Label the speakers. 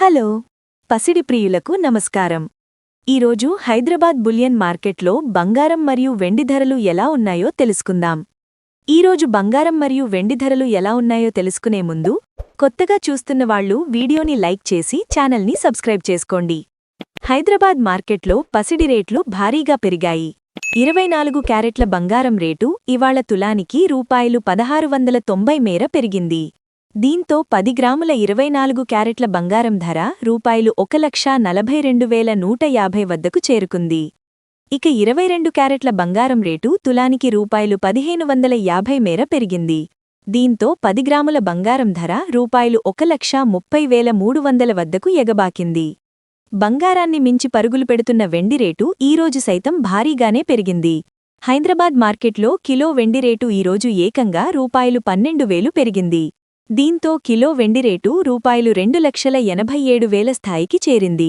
Speaker 1: Hello పసిడి ప్రియులకు నమస్కారం. ఈరోజు హైదరాబాద్ బులియన్ మార్కెట్లో బంగారం మరియు వెండి ధరలు ఎలా ఉన్నాయో తెలుసుకుందాం. ఈరోజు బంగారం మరియు వెండి ధరలు ఎలా ఉన్నాయో తెలుసుకునే ముందు కొత్తగా చూస్తున్న వాళ్ళు వీడియోని లైక్ చేసి ఛానల్ని సబ్స్క్రైబ్ చేసుకోండి. హైదరాబాద్ మార్కెట్లో పసిడి రేట్లు భారీగా పెరిగాయి. 24 క్యారెట్ల బంగారం రేటు ఇవాళ తులానికి రూపాయలు 1690 మేర పెరిగింది. దీంతో 10 గ్రాముల 24 క్యారెట్ల బంగారం ధర రూపాయలు 1,42,150 వద్దకు చేరుకుంది. ఇక 22 క్యారెట్ల బంగారం రేటు తులానికి రూపాయలు 1,550 మేర పెరిగింది. దీంతో 10 గ్రాముల బంగారం ధర రూపాయలు 1,30,300 వద్దకు ఎగబాకింది. బంగారాన్ని మించి పరుగులు పెడుతున్న వెండి రేటు ఈరోజు సైతం భారీగానే పెరిగింది. హైదరాబాద్ మార్కెట్లో కిలో వెండి రేటు ఈరోజు ఏకంగా రూపాయలు 12,000 పెరిగింది. దీంతో కిలో వెండి రేటు రూపాయలు 2,87,000 స్థాయికి చేరింది.